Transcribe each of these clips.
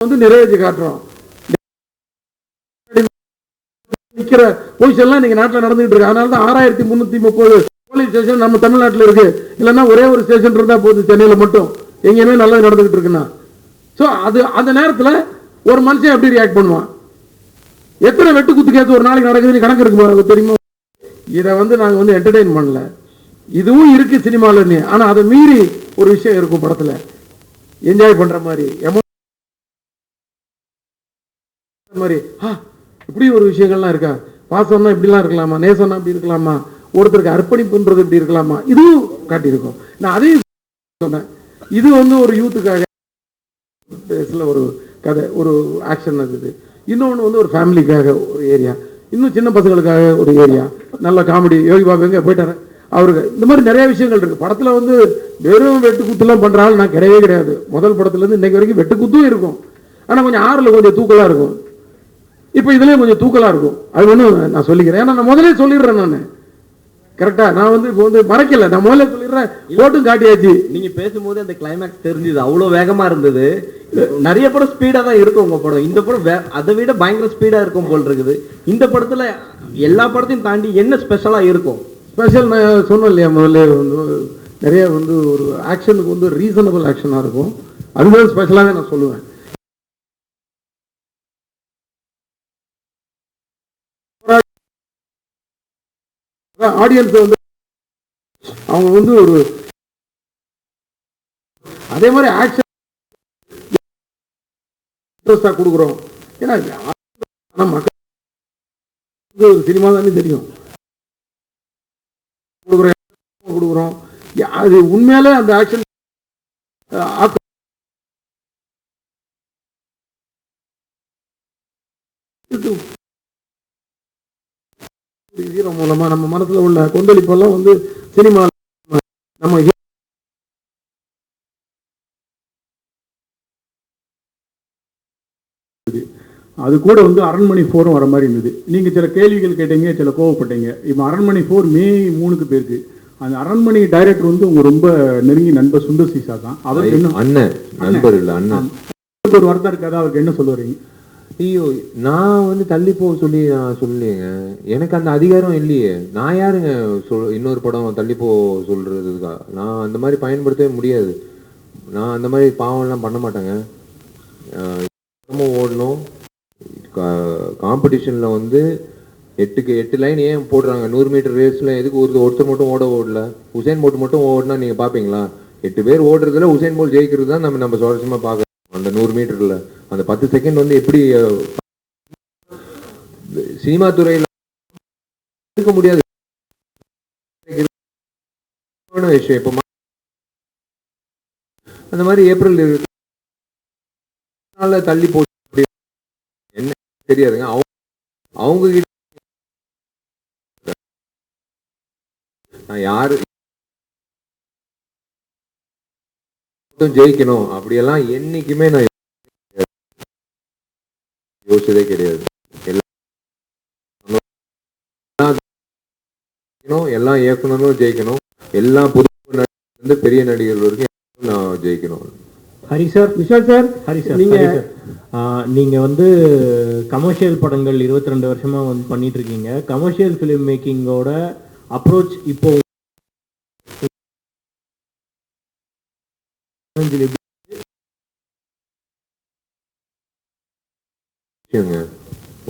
வந்து நிறைவேற்றி காட்டுறோம். நிக்கிற பொசிஷன்லாம் நீங்க நாட்டில் நடந்துகிட்டு இருக்கு. அதனால தான் 6330 போலீஸ் ஸ்டேஷன் நம்ம தமிழ்நாட்டில் இருக்கு. இல்லைன்னா ஒரே ஒரு ஸ்டேஷன் இருந்தா போகுது சென்னையில் மட்டும், எங்கேயுமே நல்லது நடந்துகிட்டு இருக்குன்னா. ஸோ அது அந்த நேரத்தில் ஒரு மனுஷன் எப்படி ரியாக்ட் பண்ணுவான்? எத்தனை வெட்டு குத்து கேத்து ஒரு நாளைக்கு நடக்குதுன்னு கணக்கு இருக்கு தெரியுமா? இதை வந்து நாங்கள் வந்து என்டர்டெயின் பண்ணல, இதுவும் இருக்கு சினிமாவில். ஆனால் அதை மீறி ஒரு விஷயம் இருக்கும் படத்தில், என்ஜாய் பண்ற மாதிரி மாதிரி இப்படி ஒரு விஷயங்கள்லாம் இருக்கா? பாசம்னா இப்படிலாம் இருக்கலாமா, நேசம்னா இப்படி இருக்கலாமா, ஒருத்தருக்கு அர்ப்பணிப்புன்றது இப்படி இருக்கலாமா, இதுவும் காட்டியிருக்கோம். நான் அதையும் சொன்னேன். இது வந்து ஒரு யூத்துக்காக ஒரு கதை, ஒரு ஆக்ஷன் இருக்குது. இன்னொன்று வந்து ஒரு ஃபேமிலிக்காக ஒரு ஏரியா, இன்னும் சின்ன பசங்களுக்காக ஒரு ஏரியா, நல்ல காமெடி. யோகி பாபு எங்கே போயிட்டாரு அவருக்கு, இந்த மாதிரி நிறைய விஷயங்கள் இருக்கு படத்தில். வந்து வெறும் வெட்டு குத்துலாம் பண்றாங்க நான் கிடையவே கிடையாது. முதல் படத்துலேருந்து இன்னைக்கு வரைக்கும் வெட்டு குத்தும் இருக்கும், ஆனால் கொஞ்சம் ஆறில் கொஞ்சம் தூக்கலாக இருக்கும். இப்போ இதுலேயும் கொஞ்சம் தூக்கலாக இருக்கும். அது ஒன்று நான் சொல்லிக்கிறேன், ஏன்னா நான் முதலே சொல்லிடுறேன். நான் கரெக்டா, நான் வந்து இப்போ வந்து மறைக்கல, நான் முதல்ல சொல்லிடுறேன். போட்டும் காட்டியாச்சு. நீங்க பேசும்போது அந்த கிளைமேக்ஸ் தெரிஞ்சது, அவ்வளோ வேகமா இருந்தது. நிறைய படம் ஸ்பீடா தான் இருக்கும் உங்க படம். இந்த படம் அதை விட பயங்கர ஸ்பீடா இருக்கும் போல் இருக்குது. இந்த படத்துல எல்லா படத்தையும் தாண்டி என்ன ஸ்பெஷலா இருக்கும்? ஸ்பெஷல் நான் சொன்னேன் இல்லையா, முதல்ல வந்து நிறைய வந்து ஒரு ஆக்ஷனுக்கு வந்து ரீசனபிள் ஆக்ஷனாக இருக்கும். அதுதான் ஸ்பெஷலாகவே நான் சொல்லுவேன். ஆடியன்ஸ் வந்து அவங்க வந்து ஒரு அதே மாதிரி ஆக்ஷன் இன்ட்ரெஸ்டாக கொடுக்குறோம். ஏன்னா மக்கள் சினிமா தானே தெரியும், கொடுக்குறோம். அது உண்மையிலே அந்த ஆக்ஷன் ஹீரோ மூலமா நம்ம மனசுல உள்ள கொந்தளிப்பெல்லாம் வந்து சினிமா நம்ம அது கூட வந்து அரண்மனை 4 வர மாதிரி இருந்தது. நீங்க சில கேள்விகள் கேட்டீங்க, சில கோவப்பட்டீங்க. இப்போ அரண்மனை 4 மே 3 போயிருக்கு. அந்த அரண்மனை டைரக்டர் வந்து உங்க ரொம்ப நெருங்கி நண்பர் சுந்தர் சீசா தான். அவர் என்ன அண்ணன் நண்பர் இல்லை அண்ணன். ஒரு வார்த்தை இருக்காது, அவருக்கு என்ன சொல்ல வரீங்க? ஐயோ, நான் வந்து தள்ளி போக சொல்லி நான் சொல்லலையேங்க, எனக்கு அந்த அதிகாரம் இல்லையே. நான் யாருங்க இன்னொரு படம் தள்ளி போ சொல்றதுக்கா? நான் அந்த மாதிரி பயன்படுத்தவே முடியாது. நான் அந்த மாதிரி பாவம்லாம் பண்ண மாட்டேங்க. ஓடணும் காம்படிஷனில் வந்து 8 லைன் ஏன் போடுறாங்க? 100 மீட்டர் ரேஸில் எதுக்கு ஒருத்தர் மட்டும் ஓடல? உசேன் போல்ட் மட்டும் ஓடினா நீங்கள் பார்ப்பீங்களா? 8 பேர் ஓடுறதுல உசேன் போல்ட் ஜெயிக்கிறது தான் நம்ம சுவாரஸ்யமாக பார்க்குறோம். அந்த 100 மீட்டரில் அந்த 10 செகண்ட் வந்து எப்படி சினிமா துறையில் இருக்க முடியாது விஷயம். இப்போ அந்த மாதிரி ஏப்ரல் தள்ளி போட்டு என்ன தெரியாதுங்க. அவங்க கிட்ட நான் யாரு ஜெயிக்கணும் அப்படியெல்லாம் என்னைக்குமே நான் யோசிச்சதே கிடையாது. எல்லா இயக்குனரும் ஜெயிக்கணும், எல்லா புது வந்து பெரிய நடிகர்கள் வரைக்கும் நான் ஜெயிக்கணும். Hari sir, Vishal sir, Hari sir, நீங்க வந்து கமர்ஷியல் படங்கள் 22 வருஷமா வந்து பண்ணிட்டு இருக்கீங்க. கமர்ஷியல் ஃபிலிம் மேக்கிங்கோட அப்ரோச் இப்போ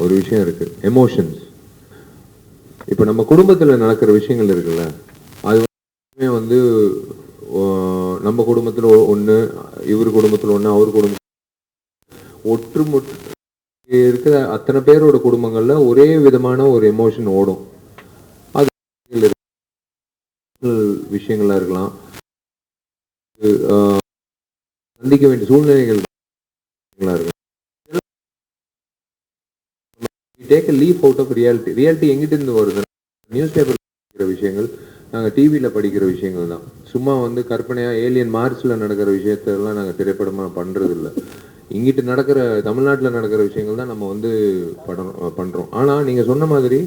ஒரு விஷயம் இருக்கு, எமோஷன்ஸ். இப்போ நம்ம குடும்பத்துல நடக்கிற விஷயங்கள் இருக்குல்ல, அது வந்து நம்ம குடும்பத்துல ஒண்ணு, இவர் குடும்பத்துல ஒண்ணு, அவர் குடும்பம் ஒற்றுமொட்டு இருக்கிற அத்தனை பேரோட குடும்பங்கள்ல ஒரே விதமான ஒரு எமோஷன் ஓடும். அது விஷயங்களா இருக்கலாம், சந்திக்க வேண்டிய சூழ்நிலைகள் இருக்கலாம். Take a leap out of reality. Reality எங்கிட்ட இருந்து வருது? நியூஸ் பேப்பர் படிக்கிற விஷயங்கள், நாங்கள் டிவியில் படிக்கிற விஷயங்கள் தான். சும்மா வந்து கற்பனையாக ஏலியன் மார்ஸில் நடக்கிற விஷயத்தெல்லாம் நாங்கள் திரைப்படமாக பண்ணுறது இல்லை. இங்கிட்டு நடக்கிற தமிழ்நாட்டில் நடக்கிற விஷயங்கள் தான் நம்ம வந்து பண்ணுறோம். ஆனால் நீங்கள் சொன்ன மாதிரி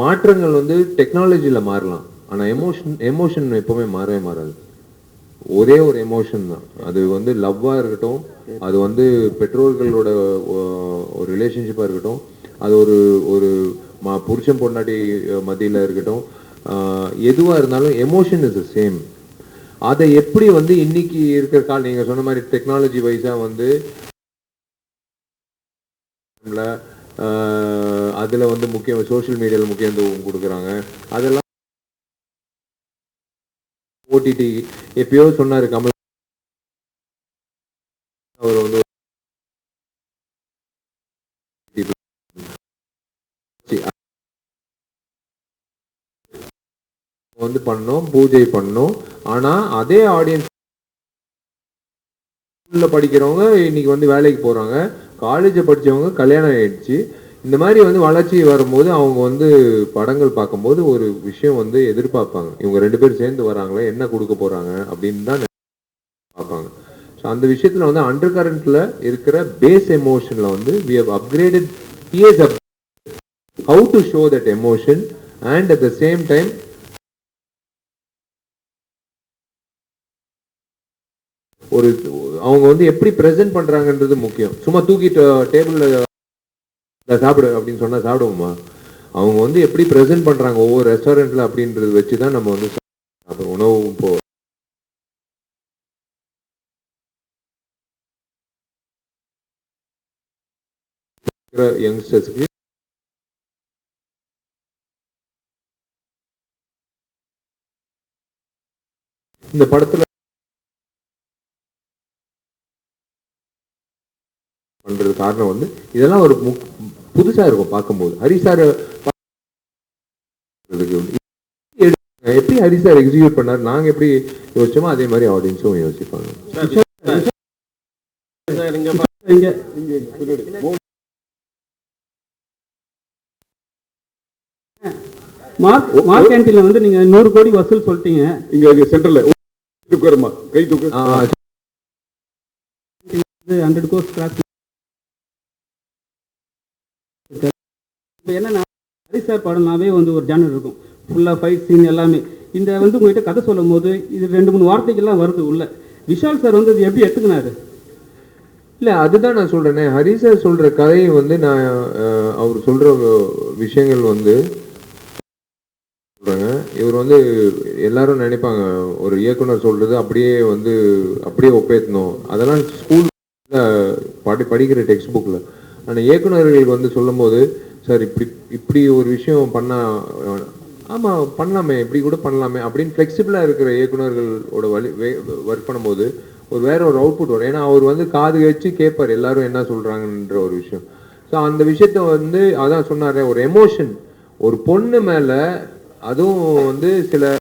மாற்றங்கள் வந்து டெக்னாலஜியில் மாறலாம், ஆனால் எமோஷன் எப்போவுமே மாறவே மாறாது. ஒரே ஒரு எமோஷன் தான். அது வந்து லவ்வா இருக்கட்டும், அது வந்து பெற்றோர்களோட ஒரு ரிலேஷன்ஷிப்பா இருக்கட்டும், அது ஒரு ஒரு புருஷன் பொண்டாட்டி மத்தியில இருக்கட்டும், எதுவா இருந்தாலும் எமோஷன் இஸ் த சேம். அதை எப்படி வந்து இன்னைக்கு இருக்கிற கால் நீங்க சொன்ன மாதிரி டெக்னாலஜி வைஸா வந்து அதுல வந்து முக்கியம் சோஷியல் மீடியாவில் முக்கியத்துவம் கொடுக்குறாங்க. அதெல்லாம் ஓடிடி எப்பயோ சொன்னாரு கமல், அவர் வந்து வந்து பண்ணோம், பூஜை பண்ணோம். ஆனா அதே ஆடியன்ஸ் படிக்கிறவங்க இன்னைக்கு வந்து வேலைக்கு போறாங்க, காலேஜ் படிச்சவங்க கல்யாணம் ஆயிடுச்சு. இந்த மாதிரி வந்து வளர்ச்சி வரும்போது அவங்க வந்து படங்கள் பார்க்கும்போது ஒரு விஷயம் வந்து எதிர்பார்ப்பாங்க, இவங்க 2 பேரும் சேர்ந்து வராங்களே என்ன கொடுக்க போறாங்க அப்படின்னு தான் பார்ப்பாங்க. ஸோ அந்த விஷயத்துல வந்து அண்டர் கரண்ட்ல இருக்கிற பேஸ் எமோஷன்ல வந்து we have upgraded, he has how to show that emotion and at the same time ஒரு அவங்க வந்து எப்படி பிரசன்ட் பண்றாங்கன்றது முக்கியம். சும்மா தூக்கிட்டு டேபிள்ல சாப்பிடு அப்படின்னு சொன்னா சாப்பிடுவோமா? அவங்க வந்து எப்படி பிரசன்ட் பண்றாங்க ஒவ்வொரு ரெஸ்டாரண்ட்ல அப்படின்றது வச்சுதான் நம்ம வந்து உணவு இப்போ யங்ஸ்டர்ஸ்க்கு இந்த படத்துல பண்றது காரணம் வந்து இதெல்லாம் ஒரு புதுசா இருக்கும் பார்க்கும்போது. ஹரி சார் எப்படி ஹரி சார் எக்ஸிக்யூட் பண்ணாரு, நாங்க எப்படி யோசிச்சோமோ அதே மாதிரி ஆடியன்ஸும் யோசிப்பாங்க. மார்க் கேண்டீன்ல வந்து நீங்க 100 கோடி வசூல் சொல்லிட்டீங்க. இங்க சென்டர்ல கை தூக்கு 100 கோடி கிராஸ். இப்போ என்னன்னா ஹரி சார் படம்னாவே வந்து ஒரு ஜானர் இருக்கும், ஃபுல்லாக ஃபைட் சீன் எல்லாமே. இந்த வந்து உங்ககிட்ட கதை சொல்லும் போது இது 2-3 வார்த்தைகள்லாம் வருது உள்ள. விஷால் சார் வந்து இது எப்படி எடுத்துக்கினாரு? இல்ல அதுதான் நான் சொல்றேனே, ஹரி சார் சொல்ற கதையை வந்து நான் அவர் சொல்ற விஷயங்கள் வந்து சொல்றாங்க. இவர் வந்து எல்லாரும் நினைப்பாங்க ஒரு இயக்குனர் சொல்றது அப்படியே ஒப்பேத்தணும், அதெல்லாம் ஸ்கூல் படிக்கிற டெக்ஸ்ட் புக்ல. ஆனால் இயக்குநர்கள் வந்து சொல்லும் போது சார் இப்படி ஒரு விஷயம் பண்ணா ஆமா பண்ணலாமே, இப்படி கூட பண்ணலாமே அப்படின்னு ஃப்ளெக்சிபிளா இருக்கிற இயக்குநர்களோட ஒர்க் பண்ணும்போது வேற ஒரு அவுட்புட் வரும். ஏன்னா அவர் வந்து காது வச்சு கேட்பார் எல்லாரும் என்ன சொல்றாங்கன்ற ஒரு விஷயம். ஸோ அந்த விஷயத்த வந்து அதான் சொன்னாரு, ஒரு எமோஷன் ஒரு பொண்ணு மேல, அதுவும் வந்து சில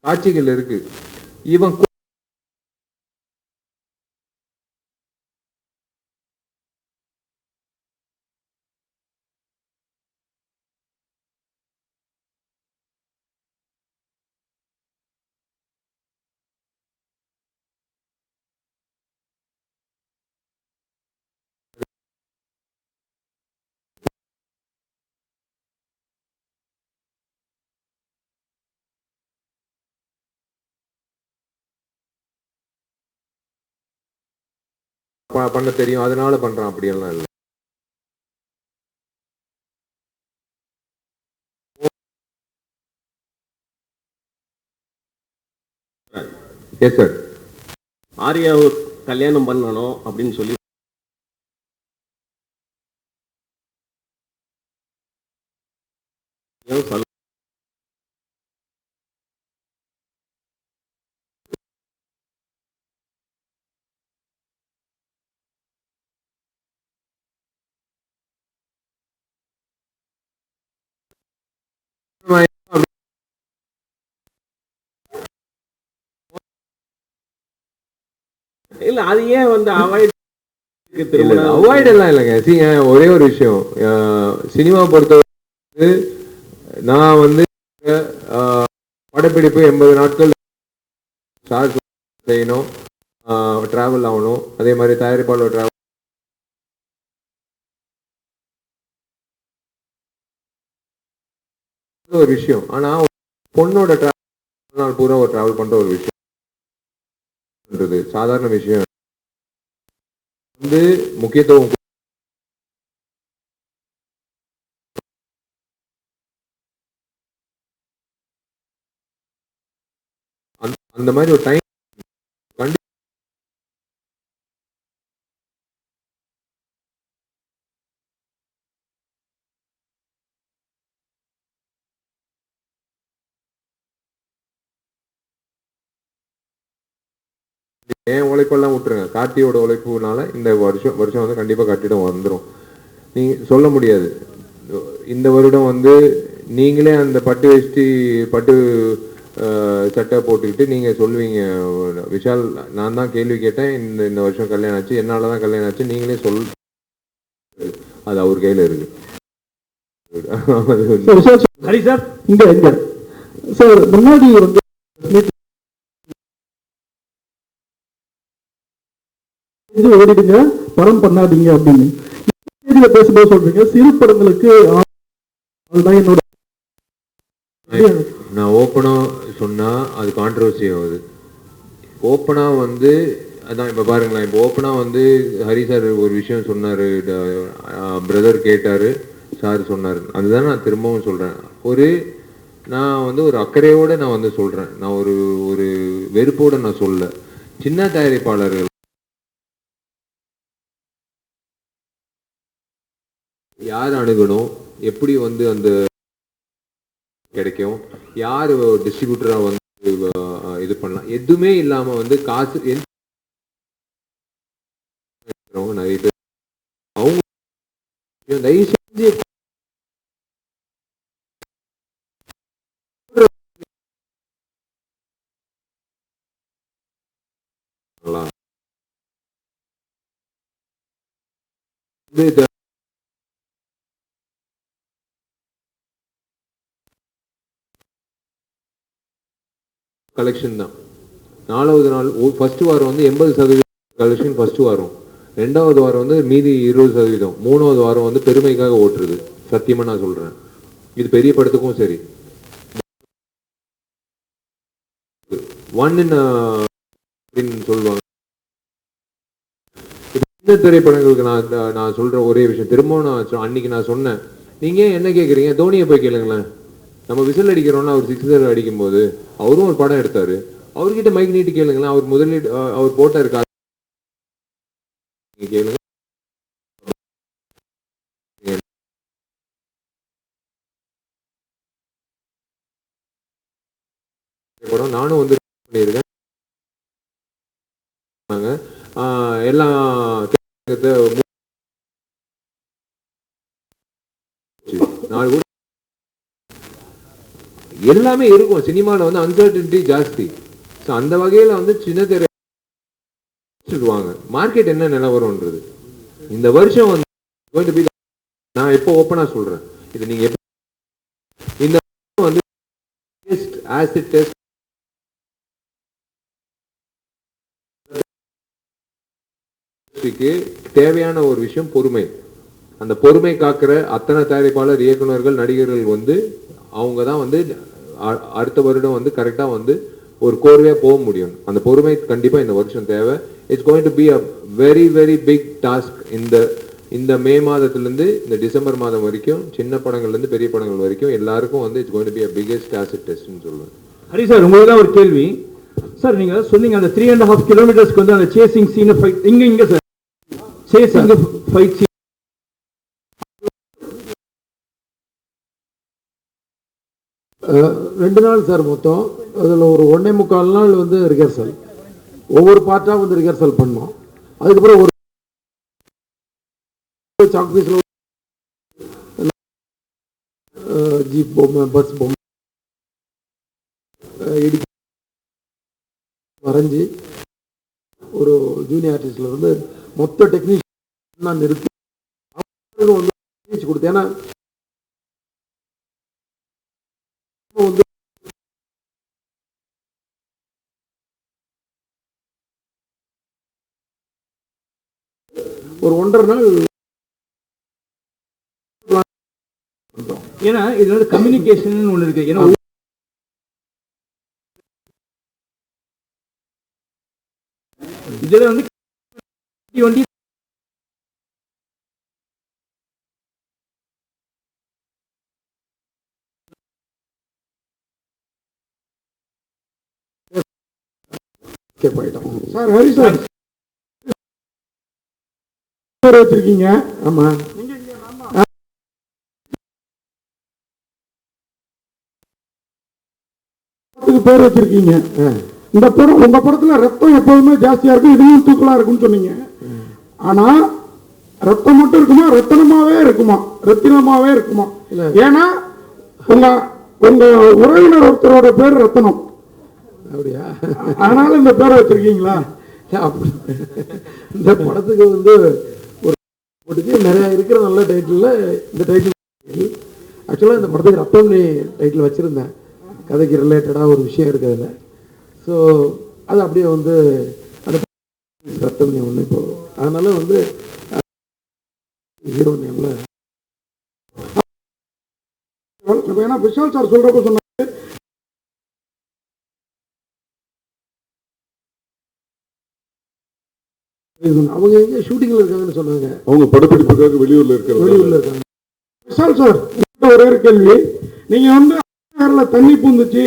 காட்சிகள் இருக்கு. இவன் பண்ண தெரியும் அதனால பண்றான் அப்படியெல்லாம் இல்லை. Yes sir. ஆர்யாவை கல்யாணம் பண்ணணும் அப்படின்னு சொல்லி இல்ல அது ஏன் வந்து அவாய்ட் எல்லாம் இல்லைங்க. சீங்க ஒரே ஒரு விஷயம், சினிமா பொறுத்தவரை நான் வந்து படப்பிடிப்பு 80 நாட்கள் செய்யணும், டிராவல் ஆகணும், அதே மாதிரி தயாரிப்பாளர் டிராவல் ஒரு விஷயம். ஆனா பொண்ணோட டிராவல் பூரா ஒரு டிராவல் பண்ற ஒரு விஷயம். சாதாரண விஷயம் வந்து முக்கியத்துவம் அந்த மாதிரி ஒரு டைம் என் உழைப்பெல்லாம் விட்டுருங்க, கார்த்தியோட உழைப்புனால இந்த வருஷம் வந்து கண்டிப்பா கட்டிடம் வந்துடும். நீங்க சொல்ல முடியாது. இந்த வருடம் வந்து நீங்களே அந்த பட்டு வேஷ்டி பட்டு சட்டை போட்டுக்கிட்டு நீங்க சொல்லுவீங்க, விஷால் நான் தான் கேள்வி கேட்டேன், இந்த வருஷம் கல்யாணம் ஆச்சு, என்னால தான் கல்யாணம் ஆச்சு, நீங்களே அது அவர் கையில இருக்கு. ஹரி சார் இங்க சார் முன்னாடி வந்து ஓடிடுங்க, படம் பண்ணாதீங்க அப்படின்னு பேசும்போது சொல்றீங்க சிறு படங்களுக்கு. அதுதான் என்னோட நான் ஓப்பனா சொன்னா அது கான்ட்ரவர்சி ஆகுது. ஓப்பனா வந்து அதான் இப்ப பாருங்களேன், இப்போ ஓப்பனா வந்து ஹரி சார் ஒரு விஷயம் சொன்னாரு, பிரதர் கேட்டாரு, சார் சொன்னாரு, அதுதான் நான் திரும்பவும் சொல்றேன். நான் வந்து ஒரு அக்கறையோட நான் வந்து சொல்றேன், நான் ஒரு வெறுப்போட நான் சொல்ல. சின்ன தயாரிப்பாளர்கள் யார் அணுகணும், எப்படி வந்து அந்த கிடைக்கும், யார் டிஸ்ட்ரிபியூட்டரா வந்து இது பண்ணலாம், எதுவுமே இல்லாம வந்து காசு நிறைய பேர் அவங்க தயவு செஞ்சு கலெக்ஷன் தான். 4வது நாள் ஃபர்ஸ்ட் வாரம் வந்து 80% கலெக்ஷன் ஃபர்ஸ்ட் வாரம், 2வது வாரம் வந்து மீதி 20%, 3வது வாரம் வந்து பெருமைக்காக ஓட்டுறது. சத்தியமா நான் சொல்றேன், இது பெரிய படத்துக்கும் சரி. ஒன் இன் சொல்லுவாங்க. இந்த திரைப்படங்களுக்கு நான் சொல்ற ஒரே விஷயம், திரும்பவும் நான் அன்னைக்கு நான் சொன்னேன், நீங்க என்ன கேட்குறீங்க, தோனியை போய் கேளுங்களேன். நம்ம விசில் அடிக்கிறோம்னா அவர் 6 அடிக்கும் போது அவரும் ஒரு படம் எடுத்தாரு, அவர்கிட்ட மைக் நீட்டி கேளுங்களேன், அவர் முதலீடு அவர் போட்டாரு கேளுங்க. படம் நானும் வந்து பண்ணியிருக்கேன். எல்லாம் எல்லாமே இருக்கும். சினிமாவில் வந்து அன்சர்டனிட்டி ஜாஸ்தி. அந்த வகையில் வந்து சின்ன திரை மார்க்கெட் என்ன நிலவரம்ன்றது இந்த வருஷம் வந்து நான் எப்போ ஓப்பனா சொல்றேன், இது நீங்க இந்த வந்து ஆசிட் டெஸ்ட் தேவையான ஒரு விஷயம் பொறுமை. அந்த பொறுமை காக்கிற அத்தனை தயாரிப்பாளர், இயக்குநர்கள், நடிகர்கள் வந்து அவங்க தான் வந்து அடுத்த வருடம் வந்து கரெக்டா வந்து ஒரு கோர்வையா போக முடியும். அந்த பொறுமை கண்டிப்பா இந்த வருஷம் தேவை. It's going to be a very very big task. இந்த மே மாதத்திலிருந்து இந்த டிசம்பர் மாதம் வரைக்கும் சின்ன படங்கள்ல இருந்து பெரிய படங்கள் வரைக்கும் எல்லாருக்கும் வந்து it's going to be a biggest acid டெஸ்ட்னு சொல்லுவேன். ஹரி சார், உங்களுக்கு ஒரு கேள்வி சார். நீங்க சொன்னீங்க அந்த 3.5 கிலோமீட்டர்ஸ்க்கு வந்து அந்த சேசிங் சீன் ஃபைட் இங்க சார் சேசிங் ஃபைட் சீன் 2 நாள் சார் மொத்தம். அதில் ஒரு 1.25 நாள் வந்து ரிஹர்சல், ஒவ்வொரு பார்ட்டாக வந்து ரிஹர்சல் பண்ணோம். அதுக்கப்புறம் ஒரு சாக் பீஸில் ஜீப் பொம்மை, பஸ் பொம்மை வரைஞ்சி ஒரு ஜூனியர் ஆர்டிஸ்ட்ல இருந்து மொத்த டெக்னீஷியன் நிறுத்தி வந்து கொடுத்தேன். ஏன்னா வந்து ஒரு 1.5 நாள். ஏன்னா இது வந்து கம்யூனிகேஷன் ஒன்று இருக்கு. ஏன்னா இதுல வந்து வண்டி போயிட்டோம் சார். ஹரி சார் பேர் வச்சிருக்கீங்க. ஆமா, பேர் வச்சிருக்கீங்க. இந்த படம் உங்க படத்துல ரத்தம் எப்போதுமே ஜாஸ்தியா இருக்கும், இதுவும் தூக்கலா இருக்கும்னு சொன்னீங்க. ஆனா ரத்தம் மட்டும் இருக்குமா, ரத்தனமாவே இருக்குமா, ரத்தினமாவே இருக்குமா? ஏன்னா உங்க உங்க உறவினர் ஒருத்தரோட பேர் ரத்தனம். அப்படியா? அதனால இந்த பேரை வச்சிருக்கீங்களா? இந்த படத்துக்கு வந்து ஒரு நிறைய இருக்கிற நல்ல டைட்டில் இந்த டைட்டில். ஆக்சுவலாக இந்த படத்துக்கு ரத்தம்னு டைட்டில் வச்சிருந்தேன். கதைக்கு ரிலேட்டடாக ஒரு விஷயம் இருக்குதுல்ல. ஸோ அது அப்படியே வந்து அந்த ரத்தம் ஒன்று இப்போ அதனால வந்து ஹீரோ நேம்ல. ஏன்னா விஷால் சார் சொல்றப்ப சொன்னாங்க அவங்க எங்க ஷூட்டிங்ல இருக்காங்கன்னு சொன்னாங்க. அவங்க படப்பிடிப்புக்காக வெளியூர்ல இருக்காங்க. விஷால் சார் ஒரே ஒரு கேள்வி, நீங்க வந்து தண்ணி பூந்துச்சு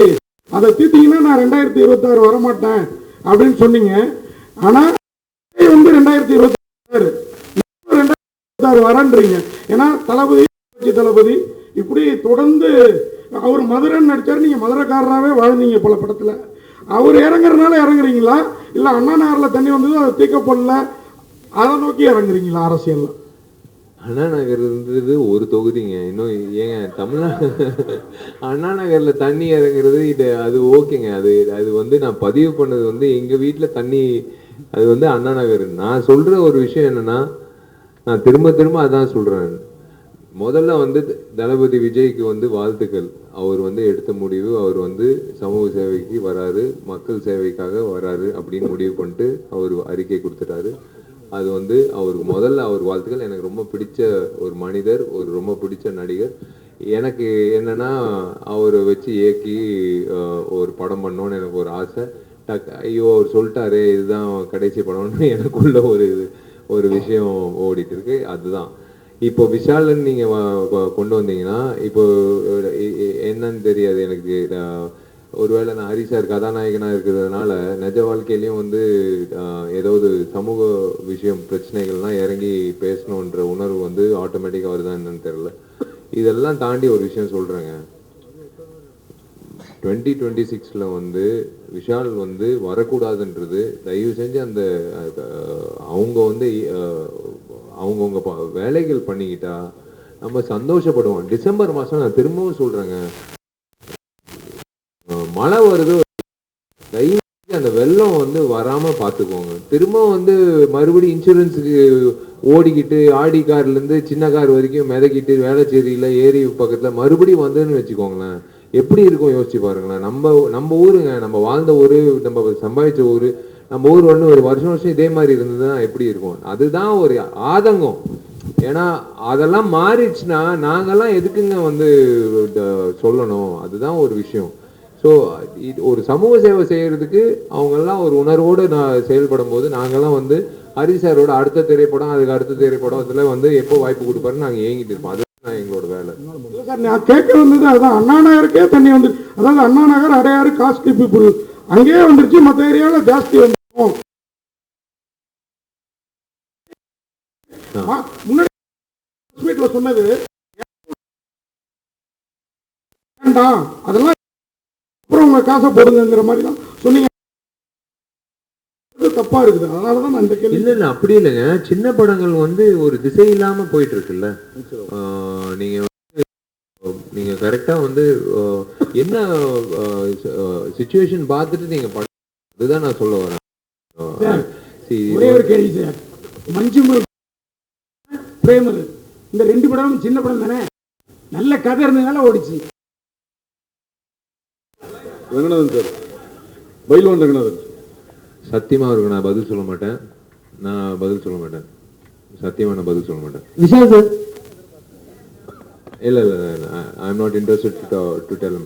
அதை தீர்த்தீங்கன்னா நான் 2026 வரமாட்டேன் அப்படின்னு சொன்னீங்க. ஆனா வந்து 2026 வரன்றீங்க. ஏன்னா தளபதி இப்படி தொடர்ந்து அவர் மதுரைன்னு நடிச்சாரு, நீங்க மதுரைக்காரராகவே வாழ்ந்தீங்க பல படத்துல. அவர் இறங்குறதுனால இறங்குறீங்களா, இல்ல அண்ணா நகர்ல தண்ணி வந்தது அதை தீர்க்கப்படல அதை நோக்கி இறங்குறீங்களா அரசியல்? அண்ணா நகர் இருந்தது ஒரு தொகுதிங்க. இன்னும் ஏங்க தமிழ்நாடு அண்ணா நகர்ல தண்ணி இறங்குறது இது அது ஓகேங்க. அது அது வந்து நான் பதிவு பண்ணது வந்து எங்க வீட்டுல தண்ணி அது வந்து அண்ணா நகர். நான் சொல்ற ஒரு விஷயம் என்னன்னா, நான் திரும்ப அதான் சொல்றேன். முதல்ல வந்து தளபதி விஜய்க்கு வந்து வாழ்த்துக்கள். அவர் வந்து எடுத்த முடிவு, அவர் வந்து சமூக சேவைக்கு வராரு, மக்கள் சேவைக்காக வராரு அப்படின்னு முடிவு பண்ணிட்டு அவர் அறிக்கை கொடுத்துட்டாரு. அது வந்து அவருக்கு முதல்ல அவர் வாழ்த்துக்கள். எனக்கு ரொம்ப பிடிச்ச ஒரு மனிதர், ஒரு ரொம்ப பிடிச்ச நடிகர். எனக்கு என்னன்னா அவரை வச்சு இயக்கி ஒரு படம் பண்ணோன்னு எனக்கு ஒரு ஆசை. ஐயோ அவர் சொல்லிட்டாரு இதுதான் கடைசி படம்னு எனக்குள்ள ஒரு விஷயம் ஓடிட்டு இருக்கு. அதுதான் இப்போ விஷாலன் நீங்க கொண்டு வந்தீங்கன்னா இப்போ என்னன்னு தெரியாது எனக்கு. ஒருவேளை நான் ஹரி சார் கதாநாயகனா இருக்கிறதுனால நிஜ வாழ்க்கையிலையும் வந்து ஏதாவது சமூக விஷயம் பிரச்சனைகள்லாம் இறங்கி பேசணுன்ற உணர்வு வந்து ஆட்டோமேட்டிக்கா வருதான் என்னன்னு தெரியல. இதெல்லாம் தாண்டி ஒரு விஷயம் சொல்றேங்க. 2026ல வந்து விஷால் வந்து வரக்கூடாதுன்றது தயவு செஞ்சு அந்த அவங்க வந்து அவங்கவுங்க வேலைகள் பண்ணிக்கிட்டா நம்ம சந்தோஷப்படுவோம். டிசம்பர் மாசம் நான் திரும்பவும் சொல்றேங்க, மழை வருது, தயவு அந்த வெள்ளம் வந்து வராம பாத்துக்கோங்க. திரும்ப வந்து மறுபடியும் இன்சூரன்ஸுக்கு ஓடிக்கிட்டு ஆடி கார்ல இருந்து சின்ன கார் வரைக்கும் மிதக்கிட்டு வேளச்சேரியில ஏரி பக்கத்துல மறுபடியும் வந்ததுன்னு வச்சுக்கோங்களேன், எப்படி இருக்கும் யோசிச்சு பாருங்களேன். நம்ம ஊருங்க, நம்ம வாழ்ந்த ஊரு, நம்ம சம்பாதிச்ச ஊரு, நம்ம ஊர் வந்து ஒரு வருஷம் இதே மாதிரி இருந்ததுன்னா எப்படி இருக்கும்? அதுதான் ஒரு ஆதங்கம். ஏன்னா அதெல்லாம் மாறிடுச்சுன்னா நாங்கெல்லாம் எதுக்குங்க வந்து சொல்லணும்? அதுதான் ஒரு விஷயம். ஸோ ஒரு சமூக சேவை செய்யறதுக்கு அவங்கெல்லாம் ஒரு உணர்வோடு நான் செயல்படும் போது நாங்கெல்லாம் வந்து ஹரி சாரோட அடுத்த திரைப்படம், அதுக்கு அடுத்த திரைப்படம் இதில் வந்து எப்போ வாய்ப்பு கொடுப்பாருன்னு நாங்கள் ஏங்கிட்டு இருப்போம். அதுதான் எங்களோட வேலை. சார் நான் கேட்க வந்தது அதுதான், அண்ணா நகருக்கே தண்ணி வந்து, அதாவது அண்ணா நகர் அடையாறு காஸ்ட்லி பீப்புள் அங்கேயே வந்துருச்சு, மற்ற ஏரியாவில் ஜாஸ்தி வந்துடும். முன்னாடி சொன்னது வேண்டாம், அதெல்லாம் அப்புறம் உங்க காசை போடுங்கிற மாதிரி தான் சொன்னீங்க. தப்பா இருக்குது. அதனாலதான் நான் இந்த கேள்வி. இல்ல அப்படி இல்லைங்க. சின்ன படங்கள் வந்து ஒரு திசை இல்லாம போயிட்டு இருக்குல்ல. நீங்க கரெக்டா வந்து என்ன சிச்சுவேஷன் பார்த்துட்டு நீங்க படம், அதுதான் நான் சொல்ல வரேன். ஒரே ஒரு கேள்வி சார், மஞ்சு பிரேமர் இந்த 2 படமும் சின்ன படம் தானே, நல்ல கதை இருந்ததுனால ஓடிச்சு. ரங்கநாதன் சார், பைல்வான் ரங்கநாதன். சத்தியமா அவருக்கு நான் பதில் சொல்ல மாட்டேன். சத்தியமா நான் பதில் சொல்ல மாட்டேன். விஷால் சார், இல்ல I am not interested to tell.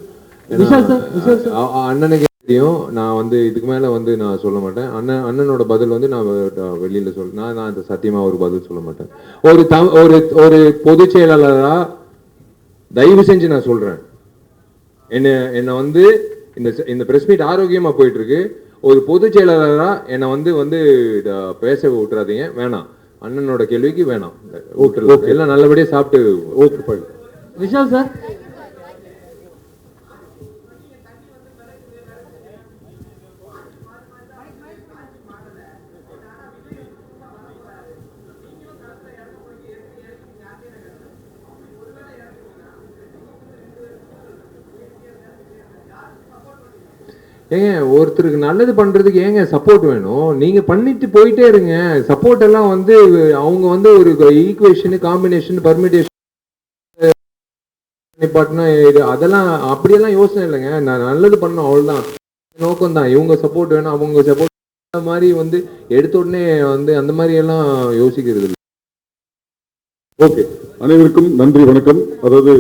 Vishal sir அண்ணனுக்கு நான் வந்து இதுக்கு மேல வந்து நான் சொல்ல மாட்டேன். அண்ணனோட பதில் வந்து நான் வெளியில நான் அந்த சத்தியமா ஒரு பதில் சொல்ல மாட்டேன். ஒரு பொதுச் செயலாளரா தயவு செஞ்சு நான் சொல்றேன், என்ன வந்து இந்த பிரஸ் மீட் ஆரோக்கியமா போயிட்டு இருக்கு. ஒரு பொதுச் செயலாளரா என்னை வந்து பேச விட்டுறாதீங்க. வேணாம், அண்ணனோட கேள்விக்கு வேணாம். எல்லாம் நல்லபடியா சாப்பிட்டு ஓகே. விஷால் சார், ஏங்க ஒருத்தருக்கு நல்லது பண்றதுக்கு ஏங்க சப்போர்ட் வேணும்? நீங்க பண்ணிட்டு போயிட்டே இருங்க. சப்போர்ட் எல்லாம் வந்து அவங்க வந்து ஒரு ஈக்குவேஷன், காம்பினேஷன், பர்மிடேஷன் அதெல்லாம் அப்படியெல்லாம் யோசனை இல்லைங்க. நான் நல்லது பண்ணணும், அவ்வளவுதான் நோக்கம் தான். இவங்க சப்போர்ட் வேணும், அவங்க சப்போர்ட், அந்த மாதிரி வந்து எடுத்த உடனே வந்து அந்த மாதிரி எல்லாம் யோசிக்கிறது இல்லை. ஓகே, அனைவருக்கும் நன்றி, வணக்கம். அதாவது